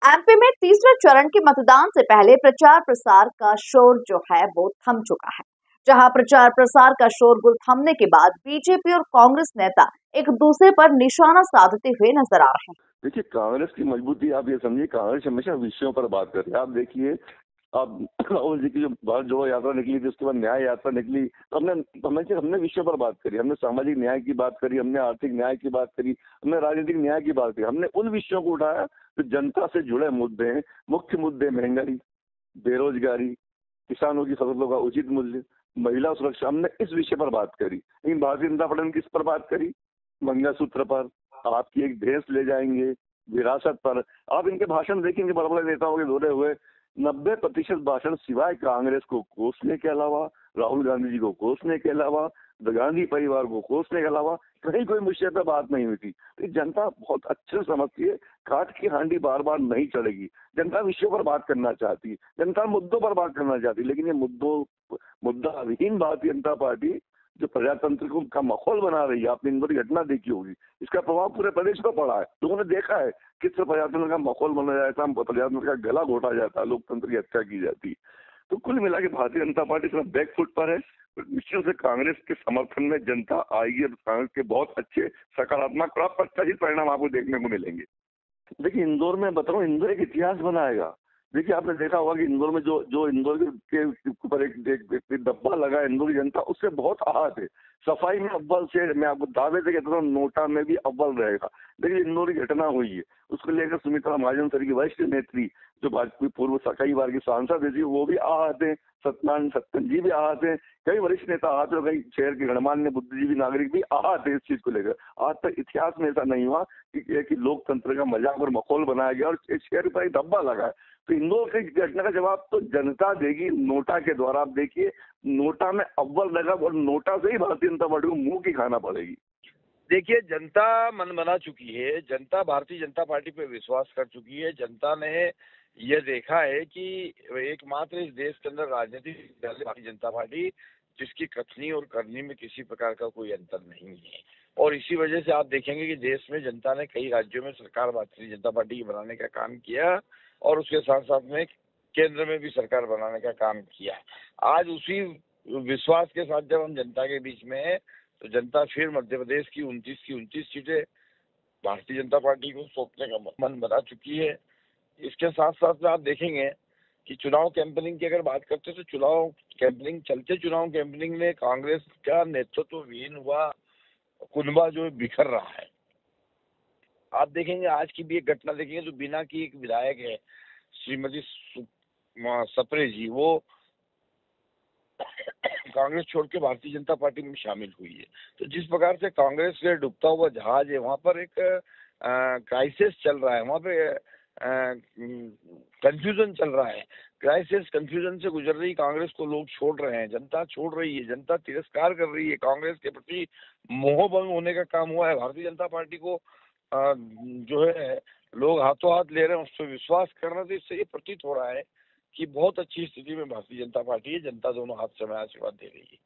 MP में तीसरे चरण के मतदान से पहले प्रचार प्रसार का शोर जो है वो थम चुका है। जहां प्रचार प्रसार का शोरगुल थमने के बाद बीजेपी और कांग्रेस नेता एक दूसरे पर निशाना साधते हुए नजर आ रहे हैं। देखिए, कांग्रेस की मजबूती आप ये समझिए, कांग्रेस हमेशा विषयों पर बात कर रही है। आप देखिए, अब राहुल जी की जो भारत जोड़ो यात्रा निकली थी, उसके बाद न्याय यात्रा निकली, तो हमने विषयों पर बात करी, हमने सामाजिक न्याय की बात करी, हमने आर्थिक न्याय की बात करी, हमने राजनीतिक न्याय की बात करी। हमने उन विषयों को उठाया जो जनता से जुड़े मुद्दे हैं। मुख्य मुद्दे महंगाई, बेरोजगारी, किसानों की फसलों का उचित मूल्य, महिला सुरक्षा, हमने इस विषय पर बात करी। लेकिन भारतीय जनता पार्टी ने किस पर बात करी? मंगलसूत्र पर, आपकी एक भैंस ले जाएंगे, विरासत पर। आप इनके भाषण देखेंगे, बड़े बड़े नेताओं के दौरे हुए, 90% भाषण सिवाय कांग्रेस को कोसने के अलावा, राहुल गांधी जी को कोसने के अलावा, गांधी परिवार को कोसने के अलावा कहीं कोई विषय पर बात नहीं हुई थी। तो जनता बहुत अच्छे से समझती है, काट की हांडी बार बार नहीं चढ़ेगी। जनता विषयों पर बात करना चाहती है, जनता मुद्दों पर बात करना चाहती है। लेकिन ये मुद्दा विहीन भारतीय जनता पार्टी जो प्रजातंत्र को का माहौल बना रही है, आपने इन बड़ी घटना देखी होगी, इसका प्रभाव पूरे प्रदेश पर पड़ा है। लोगों ने देखा है किस तरह प्रजातंत्र का माहौल बना जाता है, प्रजातंत्र का गला घोटा जाता है, लोकतंत्र की हत्या की जाती है। तो कुल मिला के भारतीय जनता पार्टी सिर्फ बैकफुट पर है। निश्चित से कांग्रेस के समर्थन में जनता आएगी और कांग्रेस के बहुत अच्छे सकारात्मक और अप्रत्याशित परिणाम आपको देखने को मिलेंगे। देखिए, इंदौर में बता रहा हूँ, इंदौर एक इतिहास बनाएगा। देखिए, आपने देखा होगा कि इंदौर में जो जो इंदौर के ऊपर एक डब्बा लगा है, इंदौर की जनता उससे बहुत आहत है। सफाई में अव्वल से मैं आपको दावे से कहता हूँ, नोटा में भी अव्वल रहेगा। देखिए, इंदौर की घटना हुई है, उसको लेकर सुमित्रा महाजन सर की वरिष्ठ नेत्री जो भाजपा पूर्व कई बार की सांसद थी, वो भी आहत है। सत्यनारायण सत्तन जी भी आहत है, कई वरिष्ठ नेता आहत है, कई शहर के गणमान्य बुद्धिजीवी नागरिक भी आहत है इस चीज को लेकर। आज तक इतिहास में ऐसा नहीं हुआ कि लोकतंत्र का मजाक और माहौल बनाया गया और एक शहर पर एक धब्बा लगा है। तो इंदौर की घटना का जवाब तो जनता देगी नोटा के द्वारा। आप देखिए, नोटा में अव्वल लगा और नोटा से ही भारतीय जनता पार्टी को मुंह की खाना पड़ेगी। देखिए, जनता मन बना चुकी है, जनता भारतीय जनता पार्टी पे विश्वास कर चुकी है। जनता ने यह देखा है कि एकमात्र इस देश के अंदर राजनीतिक दल है भारतीय जनता पार्टी, जिसकी कथनी और करनी में किसी प्रकार का कोई अंतर नहीं है। और इसी वजह से आप देखेंगे कि देश में जनता ने कई राज्यों में सरकार भारतीय जनता पार्टी की बनाने का काम किया और उसके साथ साथ में केंद्र में भी सरकार बनाने का काम किया। आज उसी विश्वास के साथ जब हम जनता के बीच में है, तो जनता फिर मध्य प्रदेश की 29 सीटें भारतीय जनता पार्टी को सौंपने का मन बना चुकी है। इसके साथ साथ में आप देखेंगे कि चुनाव कैंपेनिंग की अगर बात करते हैं, तो चुनाव कैंपेनिंग में कांग्रेस का नेतृत्व विहीन हुआ कुनबा जो बिखर रहा है। आप देखेंगे, आज की भी एक घटना देखेंगे, तो बीना की एक विधायक है श्रीमती सप्रे जी, वो कांग्रेस छोड़ के भारतीय जनता पार्टी में शामिल हुई है। तो जिस प्रकार से कांग्रेस के डूबता हुआ जहाज है, वहां पर एक क्राइसिस चल रहा है, वहां पे कंफ्यूजन चल रहा है। क्राइसिस कंफ्यूजन से गुजर रही कांग्रेस को लोग छोड़ रहे हैं, जनता छोड़ रही है, जनता तिरस्कार कर रही है। कांग्रेस के प्रति मोहभंग होने का काम हुआ है। भारतीय जनता पार्टी को जो है लोग हाथों हाथ ले रहे हैं, उस पर विश्वास करना। तो इससे ये प्रतीत हो रहा है कि बहुत अच्छी स्थिति में भारतीय जनता पार्टी है। जनता दोनों हाथ से हमें आशीर्वाद दे रही है।